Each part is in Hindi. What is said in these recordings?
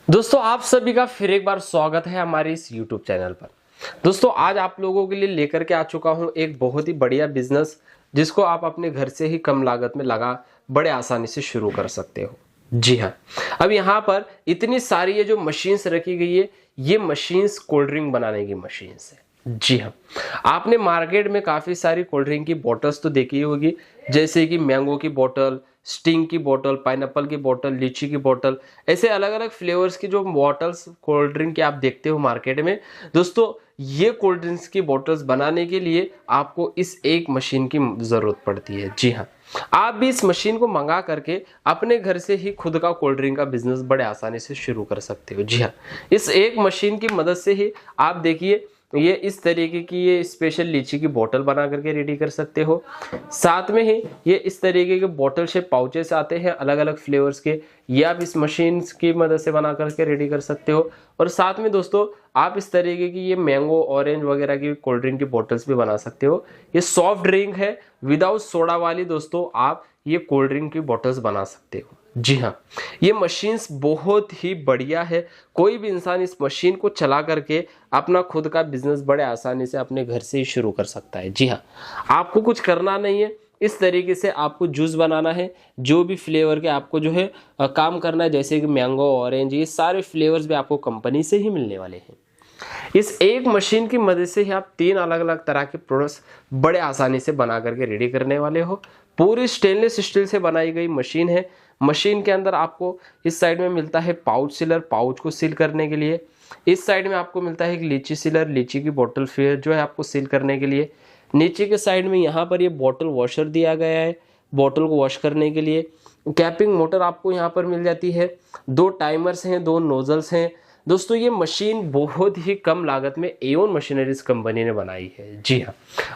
दोस्तों आप सभी का फिर एक बार स्वागत है हमारे इस YouTube चैनल पर। दोस्तों आज आप लोगों के लिए लेकर के आ चुका हूं एक बहुत ही बढ़िया बिजनेस जिसको आप अपने घर से ही कम लागत में लगा बड़े आसानी से शुरू कर सकते हो। जी हाँ, अब यहाँ पर इतनी सारी ये जो मशीन्स रखी गई है, ये मशीन्स कोल्ड ड्रिंक बनाने की मशीन्स है। जी हाँ, आपने मार्केट में काफी सारी कोल्ड ड्रिंक की बोतल्स तो देखी होगी, जैसे कि मैंगो की बोतल, स्टिंग की बोतल, पाइनएप्पल की बोतल, लीची की बोतल, ऐसे अलग अलग फ्लेवर्स की जो बोतल्स कोल्ड ड्रिंक की आप देखते हो मार्केट में। दोस्तों ये कोल्ड ड्रिंक्स की बोतल्स बनाने के लिए आपको इस एक मशीन की जरूरत पड़ती है। जी हाँ, आप भी इस मशीन को मंगा करके अपने घर से ही खुद का कोल्ड ड्रिंक का बिजनेस बड़े आसानी से शुरू कर सकते हो। जी हाँ, इस एक मशीन की मदद से ही आप देखिए ये इस तरीके की ये स्पेशल लीची की बोतल बना करके रेडी कर सकते हो। साथ में ही ये इस तरीके के बोतल शेप पाउचेस आते हैं अलग अलग फ्लेवर्स के, ये आप इस मशीन की मदद से बना करके रेडी कर सकते हो। और साथ में दोस्तों आप इस तरीके की ये मैंगो, ऑरेंज वगैरह की कोल्ड ड्रिंक की बोतल्स भी बना सकते हो। ये सॉफ्ट ड्रिंक है विदाउट सोडा वाली, दोस्तों आप ये कोल्ड ड्रिंक की बोतल्स बना सकते हो। जी हाँ, ये मशीन्स बहुत ही बढ़िया है। कोई भी इंसान इस मशीन को चला करके अपना खुद का बिजनेस बड़े आसानी से अपने घर से ही शुरू कर सकता है। जी हाँ, आपको कुछ करना नहीं है, इस तरीके से आपको जूस बनाना है, जो भी फ्लेवर के आपको जो है काम करना है, जैसे कि मैंगो, ऑरेंज, ये सारे फ्लेवर्स भी आपको कंपनी से ही मिलने वाले हैं। इस एक मशीन की मदद से ही आप 3 अलग अलग तरह के प्रोडक्ट्स बड़े आसानी से बना करके रेडी करने वाले हो। पूरी स्टेनलेस स्टील से बनाई गई मशीन है। मशीन के अंदर आपको इस साइड में मिलता है पाउच सीलर, पाउच को सील करने के लिए। इस साइड में आपको मिलता है एक लीची सीलर, लीची की बोतल फिर जो है आपको सील करने के लिए। नीचे के साइड में यहाँ पर ये बोतल वॉशर दिया गया है, बोतल को वॉश करने के लिए। कैपिंग मोटर आपको यहाँ पर मिल जाती है। 2 टाइमर्स हैं, 2 नोजल्स हैं। दोस्तों ये मशीन बहुत ही कम लागत में एओन मशीनरीज कंपनी ने बनाई है। जी हाँ,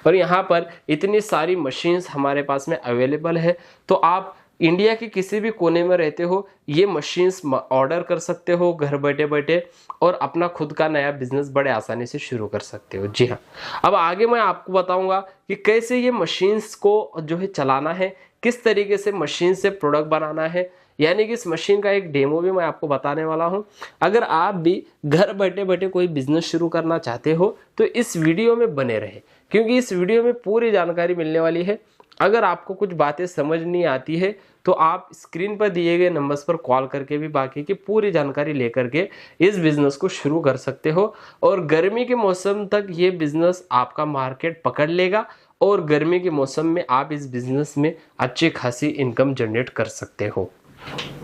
और यहाँ पर इतनी सारी मशीन्स हमारे पास में अवेलेबल है, तो आप इंडिया के किसी भी कोने में रहते हो ये मशीन्स ऑर्डर कर सकते हो घर बैठे बैठे, और अपना खुद का नया बिजनेस बड़े आसानी से शुरू कर सकते हो। जी हाँ, अब आगे मैं आपको बताऊंगा कि कैसे ये मशीन्स को जो है चलाना है, किस तरीके से मशीन से प्रोडक्ट बनाना है, यानी कि इस मशीन का एक डेमो भी मैं आपको बताने वाला हूं। अगर आप भी घर बैठे बैठे कोई बिजनेस शुरू करना चाहते हो तो इस वीडियो में बने रहे, क्योंकि इस वीडियो में पूरी जानकारी मिलने वाली है। अगर आपको कुछ बातें समझ नहीं आती है तो आप स्क्रीन पर दिए गए नंबर्स पर कॉल करके भी बाकी की पूरी जानकारी लेकर के इस बिजनेस को शुरू कर सकते हो। और गर्मी के मौसम तक ये बिजनेस आपका मार्केट पकड़ लेगा, और गर्मी के मौसम में आप इस बिजनेस में अच्छी खासी इनकम जनरेट कर सकते हो।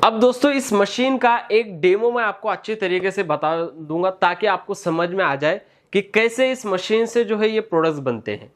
अब दोस्तों इस मशीन का एक डेमो मैं आपको अच्छे तरीके से बता दूंगा, ताकि आपको समझ में आ जाए कि कैसे इस मशीन से जो है ये प्रोडक्ट्स बनते हैं।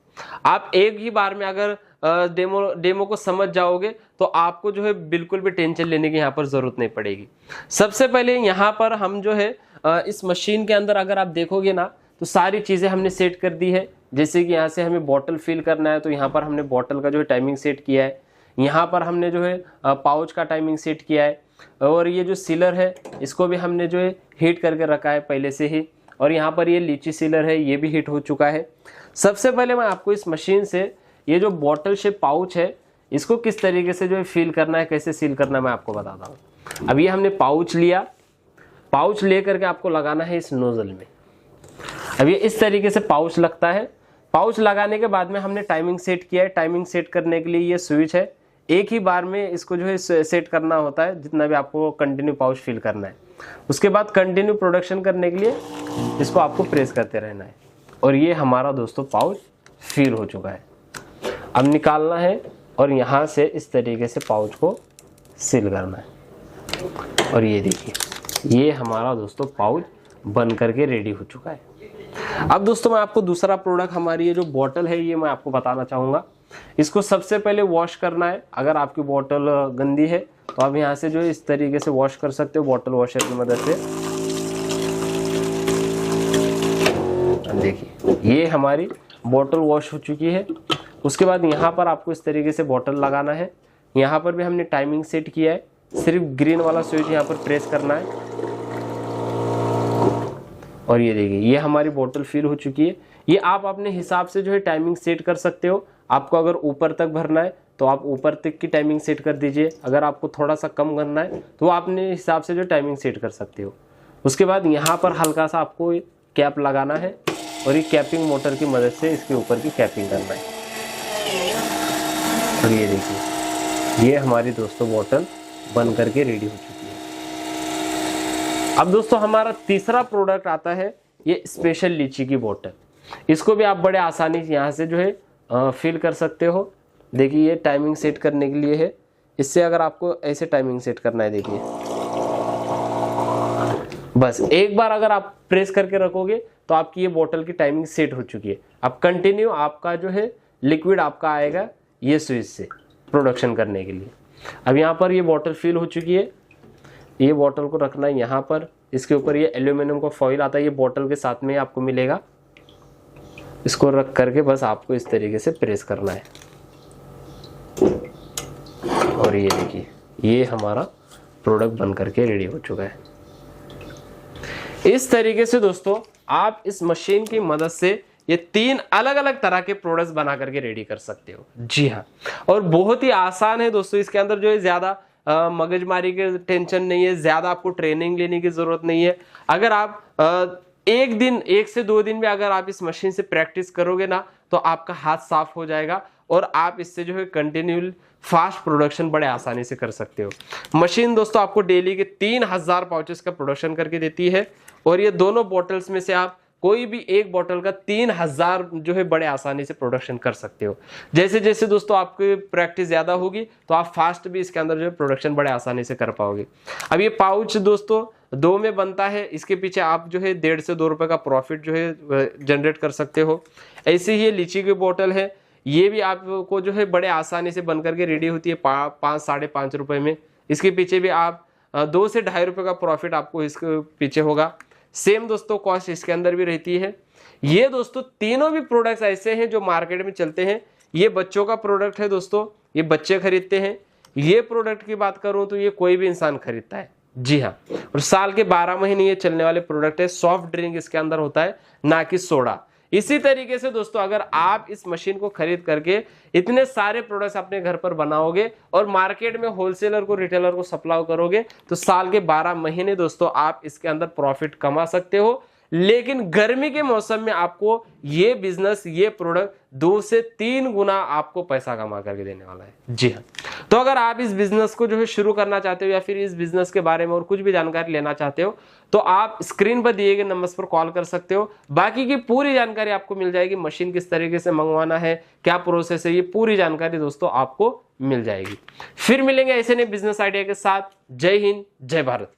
आप एक ही बार में अगर डेमो को समझ जाओगे तो आपको जो है बिल्कुल भी टेंशन लेने की यहाँ पर जरूरत नहीं पड़ेगी। सबसे पहले यहाँ पर हम जो है इस मशीन के अंदर अगर आप देखोगे ना तो सारी चीजें हमने सेट कर दी है। जैसे कि यहाँ से हमें बॉटल फिल करना है तो यहाँ पर हमने बॉटल का जो है टाइमिंग सेट किया है। यहाँ पर हमने जो है पाउच का टाइमिंग सेट किया है, और ये जो सीलर है इसको भी हमने जो है हीट करके रखा है पहले से ही। और यहाँ पर ये लीची सीलर है, ये भी हीट हो चुका है। सबसे पहले मैं आपको इस मशीन से ये जो बॉटल शेप पाउच है इसको किस तरीके से जो है फील करना है, कैसे सील करना है मैं आपको बताता हूँ। अब ये हमने पाउच लिया, पाउच ले करके आपको लगाना है इस नोजल में। अब ये इस तरीके से पाउच लगता है। पाउच लगाने के बाद में हमने टाइमिंग सेट किया है। टाइमिंग सेट करने के लिए ये स्विच है, एक ही बार में इसको जो है सेट करना होता है जितना भी आपको कंटिन्यू पाउच फिल करना है। उसके बाद कंटिन्यू प्रोडक्शन करने के लिए इसको आपको प्रेस करते रहना है, और ये हमारा दोस्तों पाउच फिल हो चुका है। अब निकालना है और यहाँ से इस तरीके से पाउच को सील करना है, और ये देखिए ये हमारा दोस्तों पाउच बन करके रेडी हो चुका है। अब दोस्तों मैं आपको दूसरा प्रोडक्ट, हमारी ये जो बोतल है ये मैं आपको बताना चाहूँगा। इसको सबसे पहले वॉश करना है। अगर आपकी बोतल गंदी है तो आप यहाँ से जो है इस तरीके से वॉश कर सकते हो बोतल वॉशर की मदद से। देखिए ये हमारी बोतल वॉश हो चुकी है। उसके बाद यहाँ पर आपको इस तरीके से बोतल लगाना है। यहाँ पर भी हमने टाइमिंग सेट किया है, सिर्फ ग्रीन वाला स्विच यहाँ पर प्रेस करना है, और ये देखिए ये हमारी बोतल फिल हो चुकी है। ये आप अपने हिसाब से जो है टाइमिंग सेट कर सकते हो। आपको अगर ऊपर तक भरना है तो आप ऊपर तक की टाइमिंग सेट कर दीजिए। अगर आपको थोड़ा सा कम करना है तो आप अपने हिसाब से जो टाइमिंग सेट कर सकते हो। उसके बाद यहाँ पर हल्का सा आपको कैप लगाना है और ये कैपिंग मोटर की मदद से इसके ऊपर की कैपिंग करना है। और ये देखिए, ये हमारी दोस्तों बोतल बन करके रेडी हो चुकी है। अब दोस्तों हमारा तीसरा प्रोडक्ट आता है ये स्पेशल लीची की बोतल। इसको भी आप बड़े आसानी से यहाँ से जो है फिल कर सकते हो। देखिए ये टाइमिंग सेट करने के लिए है। इससे अगर आपको ऐसे टाइमिंग सेट करना है, देखिए बस एक बार अगर आप प्रेस करके रखोगे तो आपकी ये बोतल की टाइमिंग सेट हो चुकी है। अब कंटिन्यू आपका जो है लिक्विड आपका आएगा ये स्विच से प्रोडक्शन करने के लिए। अब यहाँ पर ये बोतल फिल हो चुकी है। ये बोतल को रखना है यहाँ पर, इसके ऊपर ये एल्यूमिनियम का फॉइल आता है, ये बोतल के साथ में आपको मिलेगा। इसको रख करके बस आपको इस तरीके से प्रेस करना है। और ये देखिए, ये हमारा प्रोडक्ट बन करके रेडी हो चुका है। इस तरीके से दोस्तों आप इस मशीन की मदद से ये 3 अलग अलग तरह के प्रोडक्ट्स बना करके रेडी कर सकते हो। जी हाँ, और बहुत ही आसान है दोस्तों। इसके अंदर जो है ज्यादा मगजमारी के टेंशन नहीं है, ज्यादा आपको ट्रेनिंग लेने की जरूरत नहीं है। अगर आप एक से 2 दिन में अगर आप इस मशीन से प्रैक्टिस करोगे ना तो आपका हाथ साफ हो जाएगा और आप इससे जो है कंटिन्यू फास्ट प्रोडक्शन बड़े आसानी से कर सकते हो। मशीन दोस्तों आपको डेली के 3000 पाउचेस का प्रोडक्शन करके देती है और ये दोनों बॉटल्स में से आप कोई भी एक बॉटल का 3000 जो है बड़े आसानी से प्रोडक्शन कर सकते हो। जैसे जैसे दोस्तों आपकी प्रैक्टिस ज्यादा होगी तो आप फास्ट भी इसके अंदर जो है प्रोडक्शन बड़े आसानी से कर पाओगे। अब ये पाउच दोस्तों 2 में बनता है। इसके पीछे आप जो है 1.5 से 2 रुपए का प्रॉफिट जो है जनरेट कर सकते हो। ऐसे ही ये लीची की बोतल है, ये भी आपको जो है बड़े आसानी से बन करके रेडी होती है 5 साढ़े 5 रुपए में। इसके पीछे भी आप 2 से 2.5 रुपए का प्रॉफिट आपको इसके पीछे होगा। सेम दोस्तों कॉस्ट इसके अंदर भी रहती है। ये दोस्तों तीनों भी प्रोडक्ट्स ऐसे हैं जो मार्केट में चलते हैं। ये बच्चों का प्रोडक्ट है दोस्तों, ये बच्चे खरीदते हैं। ये प्रोडक्ट की बात करूं तो ये कोई भी इंसान खरीदता है। जी हाँ, और साल के 12 महीने ये चलने वाले प्रोडक्ट है। सॉफ्ट ड्रिंक इसके अंदर होता है, ना कि सोडा। इसी तरीके से दोस्तों अगर आप इस मशीन को खरीद करके इतने सारे प्रोडक्ट्स अपने घर पर बनाओगे और मार्केट में होलसेलर को रिटेलर को सप्लाई करोगे तो साल के 12 महीने दोस्तों आप इसके अंदर प्रॉफिट कमा सकते हो। लेकिन गर्मी के मौसम में आपको ये बिजनेस, ये प्रोडक्ट 2 से 3 गुना आपको पैसा कमा करके देने वाला है। जी हाँ, तो अगर आप इस बिजनेस को जो है शुरू करना चाहते हो या फिर इस बिजनेस के बारे में और कुछ भी जानकारी लेना चाहते हो तो आप स्क्रीन पर दिए गए नंबर पर कॉल कर सकते हो। बाकी की पूरी जानकारी आपको मिल जाएगी। मशीन किस तरीके से मंगवाना है, क्या प्रोसेस है, ये पूरी जानकारी दोस्तों आपको मिल जाएगी। फिर मिलेंगे ऐसे नए बिजनेस आइडिया के साथ। जय हिंद, जय भारत।